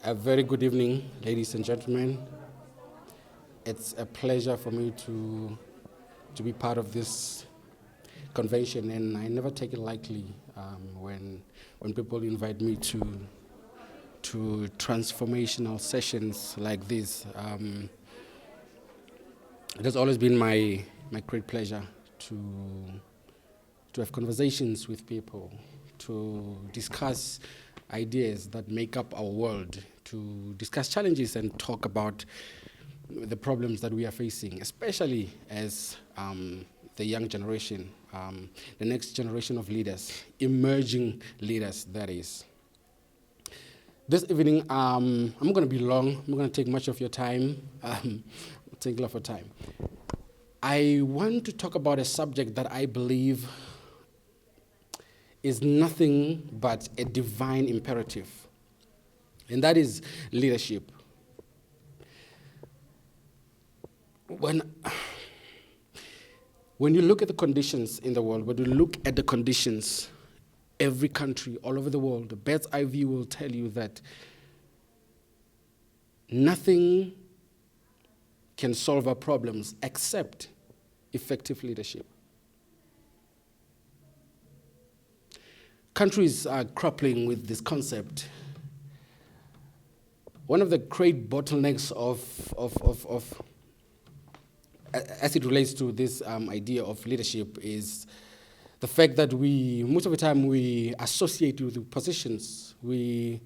A very good evening, ladies and gentlemen. It's a pleasure for me to be part of this convention, and I never take it lightly when people invite me to transformational sessions like this. It has always been my great pleasure to have conversations with people, to discuss ideas that make up our world, to discuss challenges and talk about the problems that we are facing, especially as the young generation, the next generation of leaders, emerging leaders, that is. This evening, I'm not going to be long. I'm not going to take much of your time. Take a lot of time. I want to talk about a subject that I believe is nothing but a divine imperative, and that is leadership. When you look at the conditions in the world, when you look at the conditions, every country all over the world, the bird's eye view will tell you that nothing can solve our problems except effective leadership. Countries are grappling with this concept. One of the great bottlenecks as it relates to this idea of leadership is the fact that most of the time we associate it with positions. We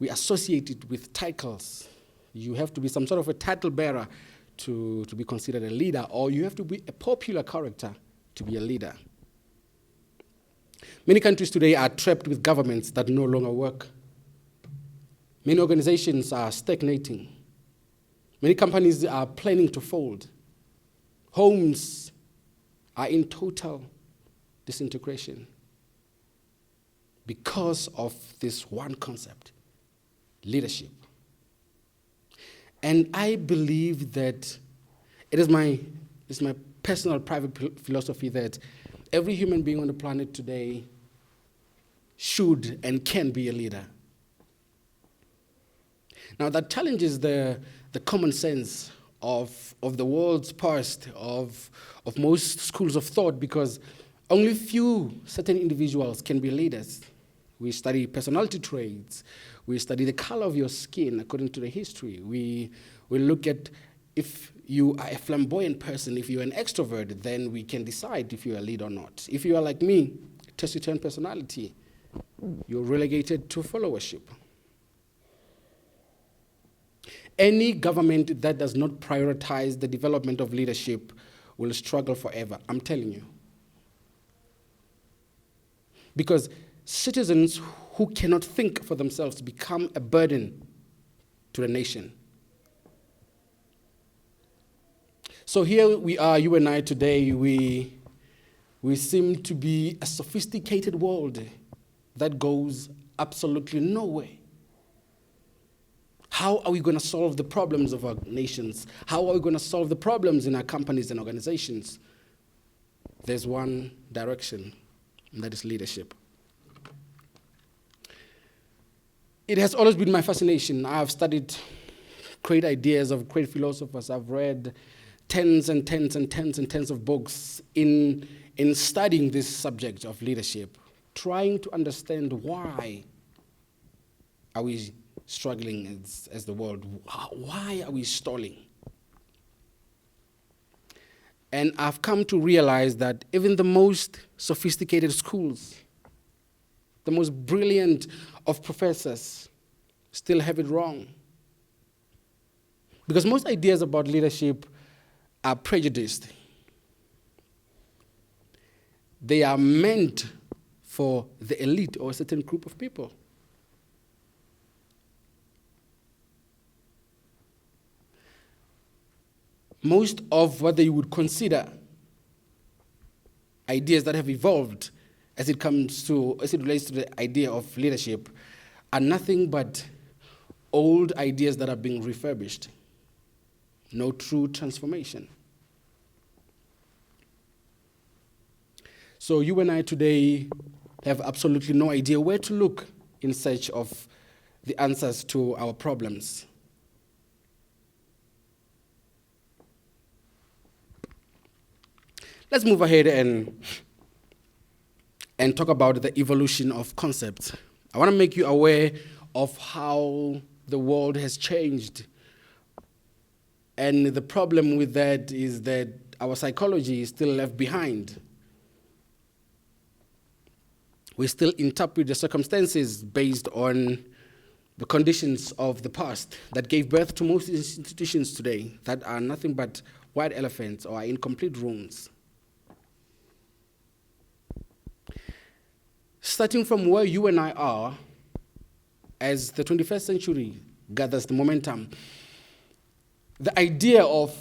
associate it with titles. You have to be some sort of a title bearer to be considered a leader, or you have to be a popular character to be a leader. Many countries today are trapped with governments that no longer work. Many organizations are stagnating. Many companies are planning to fold. Homes are in total disintegration because of this one concept, leadership. And I believe that it's my personal private philosophy that every human being on the planet today should and can be a leader. Now that challenges the common sense of the world's past, of most schools of thought, because only few certain individuals can be leaders. We study personality traits. We study the color of your skin according to the history. We look at if you are a flamboyant person, if you're an extrovert, then we can decide if you're a leader or not. If you are like me, taciturn personality, you're relegated to followership. Any government that does not prioritize the development of leadership will struggle forever, I'm telling you. Because citizens who cannot think for themselves become a burden to the nation. So here we are, you and I today, we seem to be a sophisticated world that goes absolutely nowhere. How are we going to solve the problems of our nations? How are we going to solve the problems in our companies and organizations? There's one direction, and that is leadership. It has always been my fascination. I've studied great ideas of great philosophers. I've read tens and tens and tens and tens of books in studying this subject of leadership, trying to understand why are we struggling as the world. Why are we stalling? And I've come to realize that even the most sophisticated schools, the most brilliant of professors, still have it wrong. Because most ideas about leadership are prejudiced. They are meant for the elite or a certain group of people. Most of what they would consider ideas that have evolved as it relates to the idea of leadership are nothing but old ideas that are being refurbished. No true transformation. So you and I today have absolutely no idea where to look in search of the answers to our problems. Let's move ahead and talk about the evolution of concepts. I want to make you aware of how the world has changed. And the problem with that is that our psychology is still left behind. We still interpret the circumstances based on the conditions of the past that gave birth to most institutions today that are nothing but white elephants or incomplete rooms. Starting from where you and I are, as the 21st century gathers the momentum, the idea of,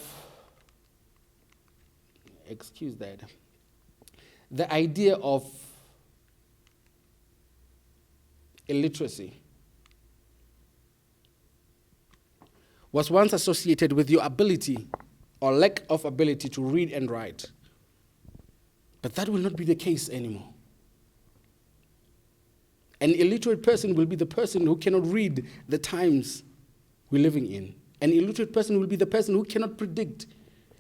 the idea of illiteracy was once associated with your ability or lack of ability to read and write. But that will not be the case anymore. An illiterate person will be the person who cannot read the times we're living in. An illiterate person will be the person who cannot predict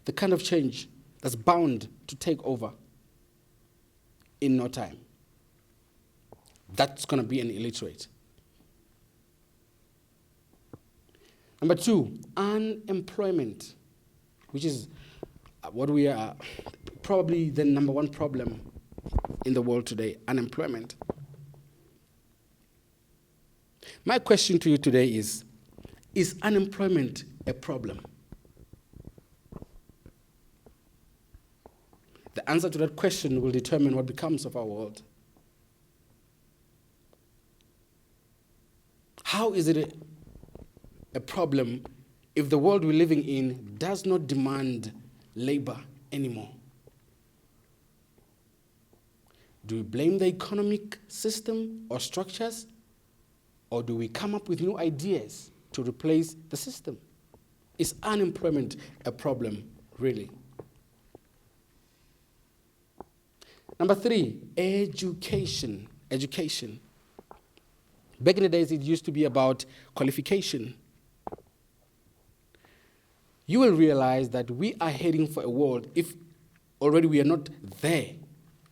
the kind of change that's bound to take over in no time. That's going to be an illiterate. Number 2, unemployment, which is what we are probably the number one problem in the world today, unemployment. My question to you today is unemployment a problem? The answer to that question will determine what becomes of our world. How is it a problem if the world we're living in does not demand labor anymore? Do we blame the economic system or structures? Or do we come up with new ideas to replace the system? Is unemployment a problem, really? Number 3, education. Education. Back in the days, it used to be about qualification. You will realize that we are heading for a world, if already we are not there,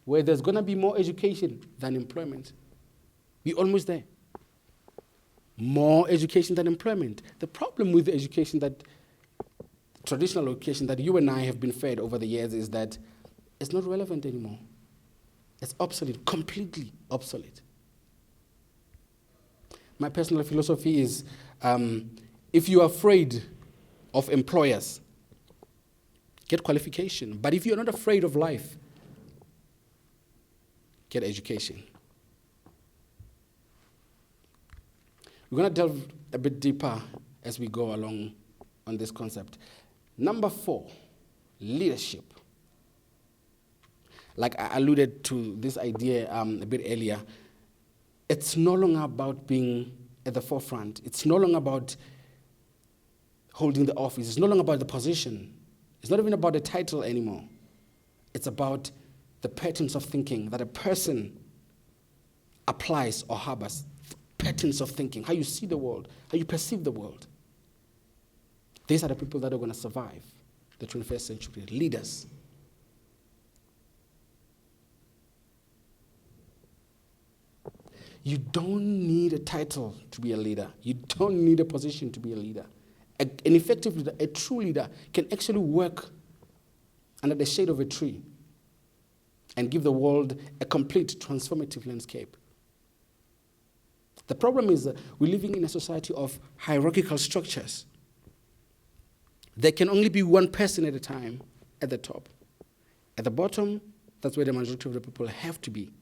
where there's going to be more education than employment. We're almost there. More education than employment. The problem with the education that, traditional education that you and I have been fed over the years is that it's not relevant anymore. It's obsolete, completely obsolete. My personal philosophy is, if you're afraid of employers, get qualification. But if you're not afraid of life, get education. We're going to delve a bit deeper as we go along on this concept. Number 4, leadership. Like I alluded to this idea a bit earlier, it's no longer about being at the forefront. It's no longer about holding the office. It's no longer about the position. It's not even about the title anymore. It's about the patterns of thinking that a person applies or harbors. Patterns of thinking, how you see the world, how you perceive the world. These are the people that are going to survive the 21st century, leaders. You don't need a title to be a leader. You don't need a position to be a leader. An effective leader, a true leader, can actually work under the shade of a tree and give the world a complete transformative landscape. The problem is that we're living in a society of hierarchical structures. There can only be one person at a time at the top. At the bottom, that's where the majority of the people have to be.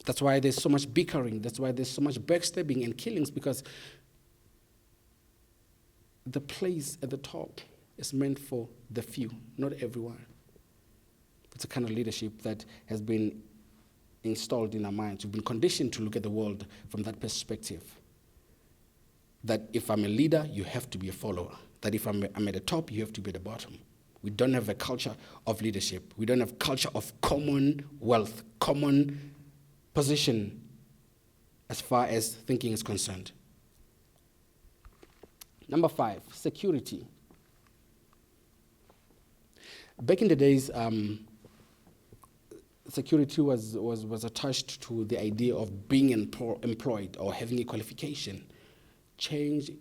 That's why there's so much bickering. That's why there's so much backstabbing and killings, because the place at the top is meant for the few, not everyone. It's a kind of leadership that has been installed in our minds. We've been conditioned to look at the world from that perspective. That if I'm a leader, you have to be a follower. That if I'm at the top, you have to be at the bottom. We don't have a culture of leadership. We don't have culture of common wealth, common position as far as thinking is concerned. Number 5, security. Back in the days, security was attached to the idea of being employed or having a qualification. Change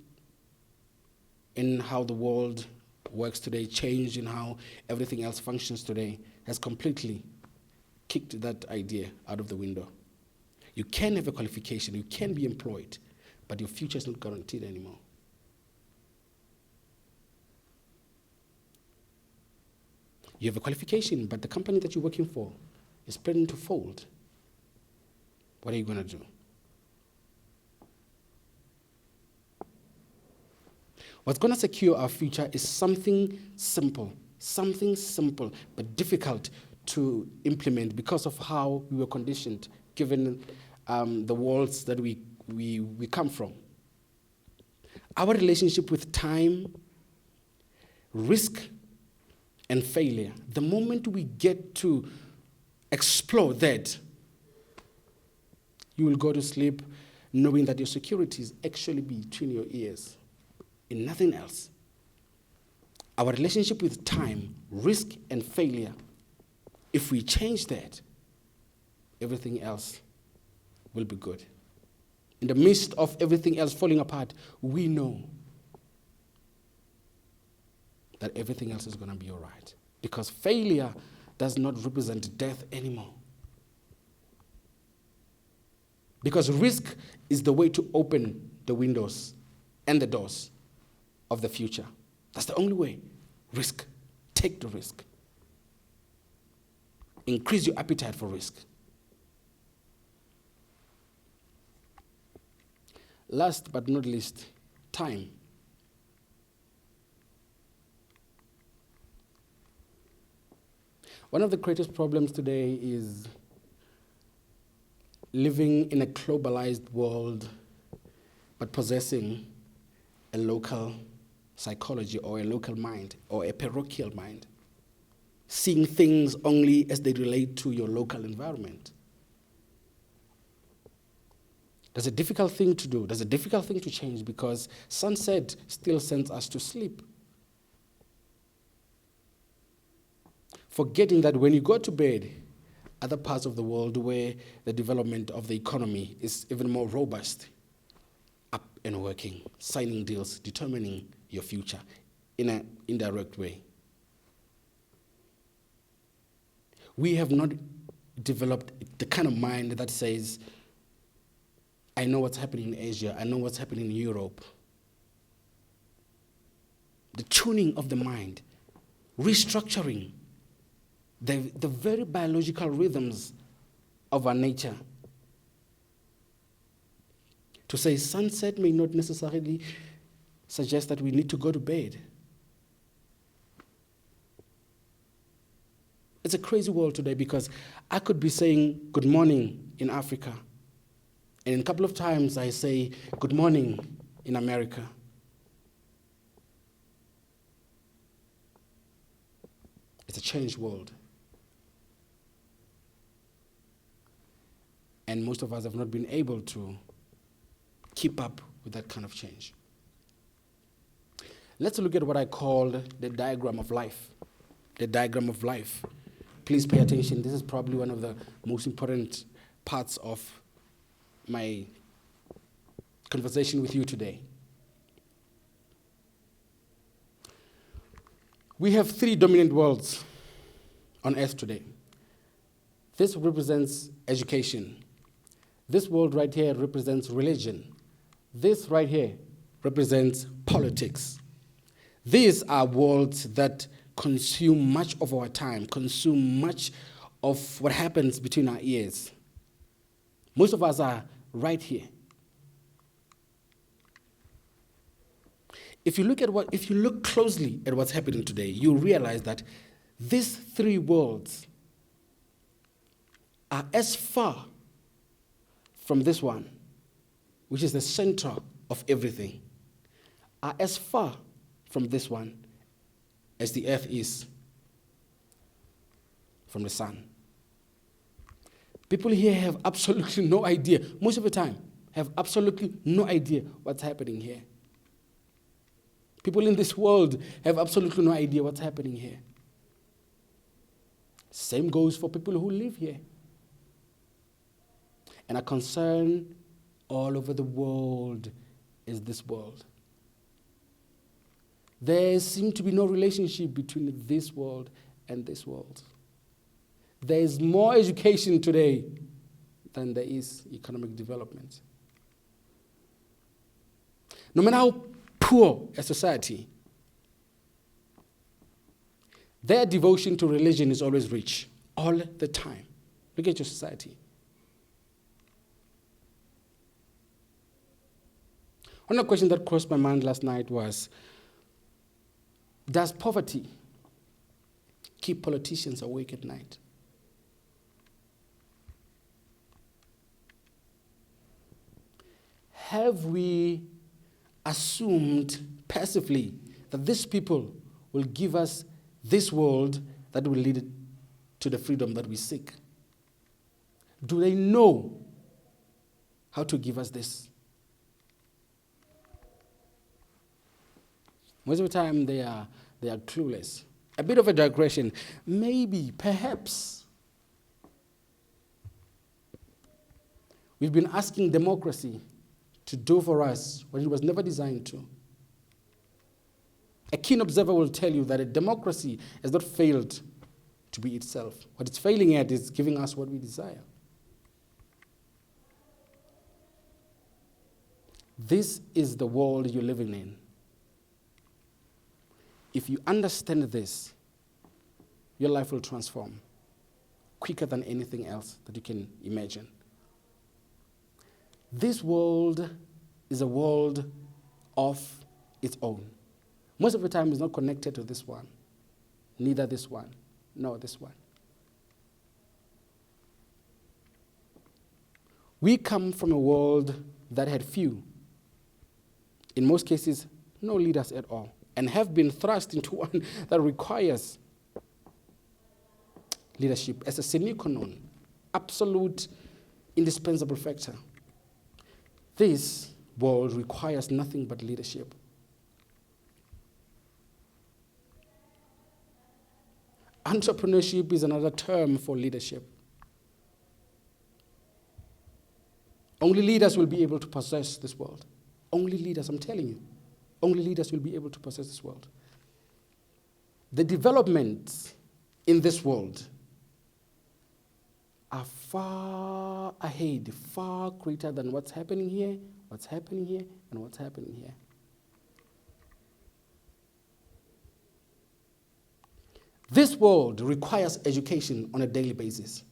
in how the world works today, change in how everything else functions today, has completely kicked that idea out of the window. You can have a qualification, you can be employed, but your future is not guaranteed anymore. You have a qualification, but the company that you're working for is planning to fold. What are you going to do? What's going to secure our future is something simple, but difficult to implement because of how we were conditioned, given the worlds that we come from. Our relationship with time, risk, and failure. The moment we get to explore that, you will go to sleep knowing that your security is actually between your ears, in nothing else. Our relationship with time, risk, and failure, if we change that, everything else will be good. In the midst of everything else falling apart, we know that everything else is going to be all right. Because failure does not represent death anymore. Because risk is the way to open the windows and the doors of the future. That's the only way. Risk. Take the risk. Increase your appetite for risk. Last but not least, time. One of the greatest problems today is living in a globalized world, but possessing a local psychology or a local mind or a parochial mind, seeing things only as they relate to your local environment. That's a difficult thing to do. That's a difficult thing to change because sunset still sends us to sleep. Forgetting that when you go to bed, other parts of the world where the development of the economy is even more robust, up and working, signing deals, determining your future in an indirect way. We have not developed the kind of mind that says, I know what's happening in Asia, I know what's happening in Europe. The tuning of the mind, restructuring the very biological rhythms of our nature. To say sunset may not necessarily suggest that we need to go to bed. It's a crazy world today because I could be saying good morning in Africa, and a couple of times I say good morning in America. It's a changed world. And most of us have not been able to keep up with that kind of change. Let's look at what I call the diagram of life. The diagram of life. Please pay attention. This is probably one of the most important parts of my conversation with you today. We have 3 dominant worlds on earth today. This represents education. This world right here represents religion. This right here represents politics. These are worlds that consume much of our time, consume much of what happens between our ears. Most of us are right here. If you look closely at what's happening today, you realize that these 3 worlds are as far from this one, which is the center of everything, are as far from this one as the earth is from the sun. People here have absolutely no idea, most of the time, have absolutely no idea what's happening here. People in this world have absolutely no idea what's happening here. Same goes for people who live here and are concerned all over the world is this world. There seems to be no relationship between this world and this world. There is more education today than there is economic development. No matter how poor a society, their devotion to religion is always rich, all the time. Look at your society. One question that crossed my mind last night was, does poverty keep politicians awake at night? Have we assumed passively that these people will give us this world that will lead to the freedom that we seek? Do they know how to give us this? Most of the time they are clueless. A bit of a digression. Maybe, perhaps, we've been asking democracy to do for us what it was never designed to. A keen observer will tell you that a democracy has not failed to be itself. What it's failing at is giving us what we desire. This is the world you're living in. If you understand this, your life will transform quicker than anything else that you can imagine. This world is a world of its own. Most of the time it's not connected to this one. Neither this one, nor this one. We come from a world that had few, in most cases, no leaders at all, and have been thrust into one that requires leadership as a sine qua non, absolute, indispensable factor. This world requires nothing but leadership. Entrepreneurship is another term for leadership. Only leaders will be able to possess this world. Only leaders, I'm telling you. Only leaders will be able to possess this world. The developments in this world are far ahead, far greater than what's happening here, and what's happening here. This world requires education on a daily basis.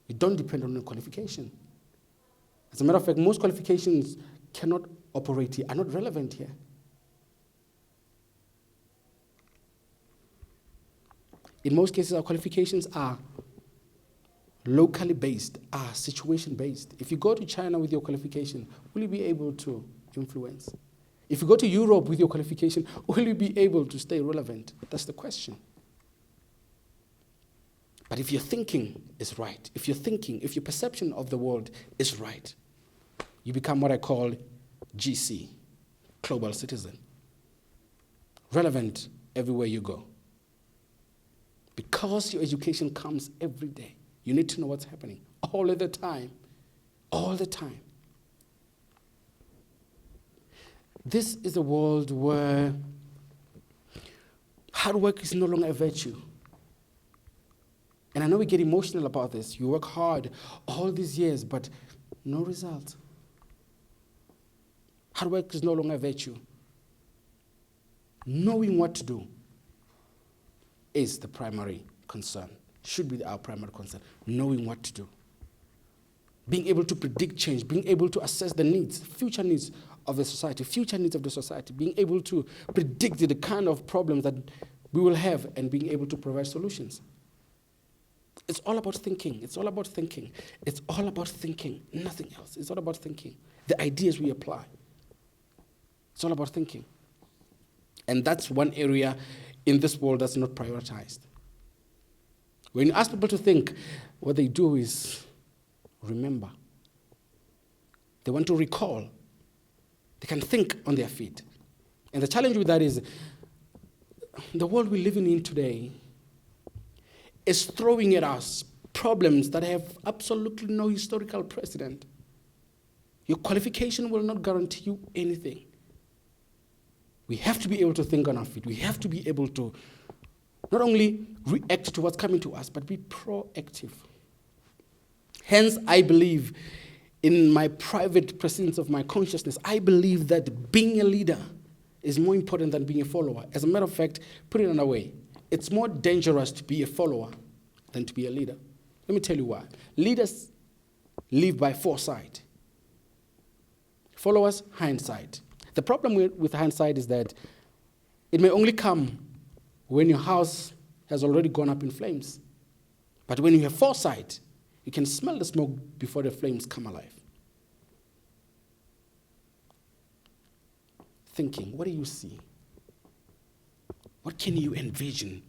You don't depend on your qualification. As a matter of fact, most qualifications cannot operate here, are not relevant here. In most cases, our qualifications are locally based, are situation based. If you go to China with your qualification, will you be able to influence? If you go to Europe with your qualification, will you be able to stay relevant? That's the question. But if your thinking is right, if your perception of the world is right, you become what I call GC, global citizen. Relevant everywhere you go. Because your education comes every day, you need to know what's happening all the time. All the time. This is a world where hard work is no longer a virtue. And I know we get emotional about this. You work hard all these years, but no result. Hard work is no longer a virtue. Knowing what to do is the primary concern, should be our primary concern, knowing what to do. Being able to predict change, being able to assess the needs, future needs of the society, being able to predict the kind of problems that we will have and being able to provide solutions. It's all about thinking. It's all about thinking. It's all about thinking, nothing else. It's all about thinking. The ideas we apply. It's all about thinking. And that's one area in this world that's not prioritized. When you ask people to think, what they do is remember. They want to recall. They can think on their feet. And the challenge with that is the world we're living in today is throwing at us problems that have absolutely no historical precedent. Your qualification will not guarantee you anything. We have to be able to think on our feet. We have to be able to not only react to what's coming to us, but be proactive. Hence, I believe in my private presence of my consciousness, I believe that being a leader is more important than being a follower. As a matter of fact, put it another way, it's more dangerous to be a follower than to be a leader. Let me tell you why. Leaders live by foresight. Followers, hindsight. The problem with hindsight is that it may only come when your house has already gone up in flames. But when you have foresight, you can smell the smoke before the flames come alive. Thinking, what do you see? What can you envision?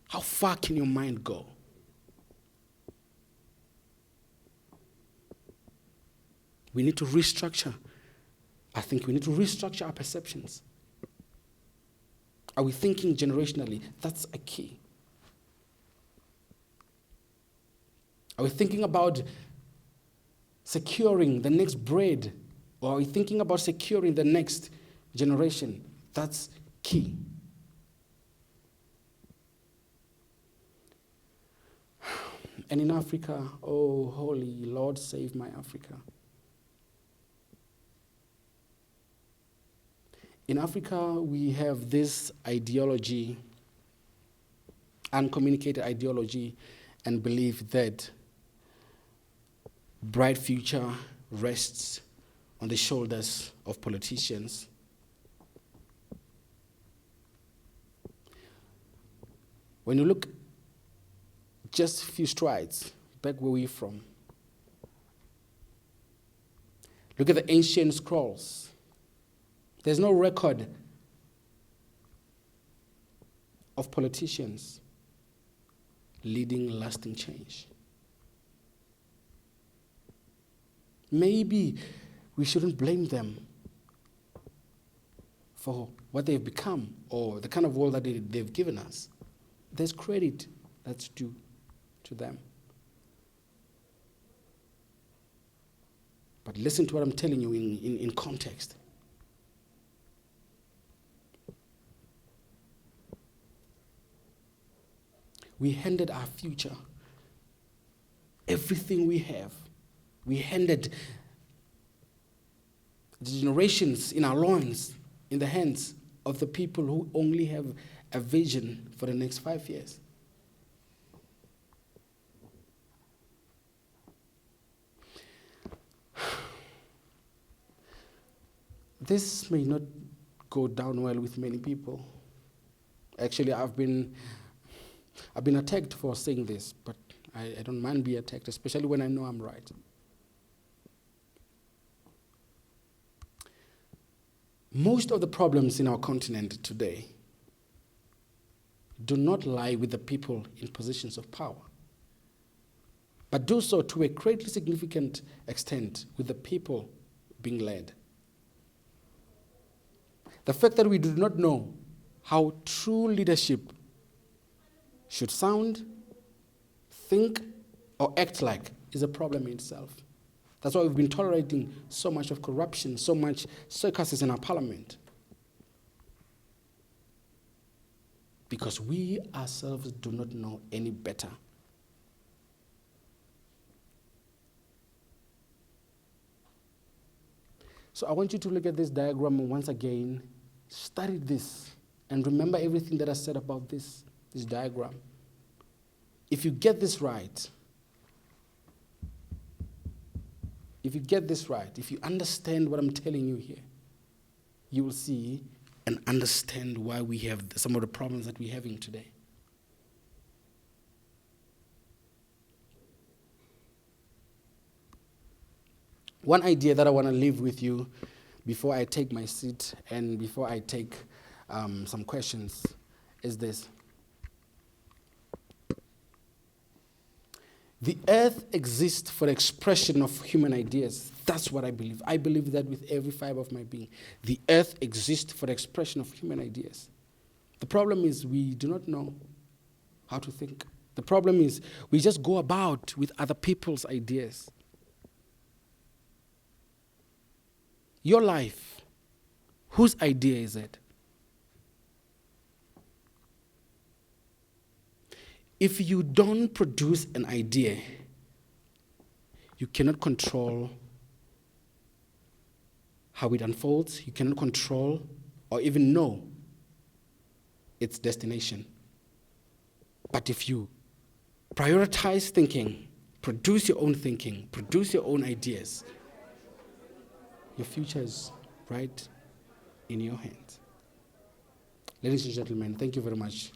How far can your mind go? We need to restructure. I think we need to restructure our perceptions. Are we thinking generationally? That's a key. Are we thinking about securing the next bread? Or are we thinking about securing the next generation? That's key. And in Africa, oh, holy Lord, save my Africa. In Africa, we have this ideology, uncommunicated ideology, and belief that bright future rests on the shoulders of politicians. When you look just a few strides back where we're from, look at the ancient scrolls. There's no record of politicians leading lasting change. Maybe we shouldn't blame them for what they've become or the kind of world that they've given us. There's credit that's due to them. But listen to what I'm telling you in context. We handed our future, everything we have. We handed the generations in our loins, in the hands of the people who only have a vision for the next 5 years. This may not go down well with many people. Actually, I've been attacked for saying this, but I don't mind being attacked, especially when I know I'm right. Most of the problems in our continent today do not lie with the people in positions of power, but do so to a greatly significant extent with the people being led. The fact that we do not know how true leadership should sound, think, or act like is a problem in itself. That's why we've been tolerating so much of corruption, so much circuses in our parliament. Because we ourselves do not know any better. So I want you to look at this diagram once again, study this, and remember everything that I said about this diagram. If you get this right, if you understand what I'm telling you here, you will see and understand why we have some of the problems that we're having today. One idea that I want to leave with you before I take my seat and before I take some questions is this. The earth exists for the expression of human ideas. That's what I believe. I believe that with every fiber of my being. The earth exists for the expression of human ideas. The problem is we do not know how to think. The problem is we just go about with other people's ideas. Your life, whose idea is it? If you don't produce an idea, you cannot control how it unfolds. You cannot control or even know its destination. But if you prioritize thinking, produce your own thinking, produce your own ideas, your future is right in your hands. Ladies and gentlemen, thank you very much.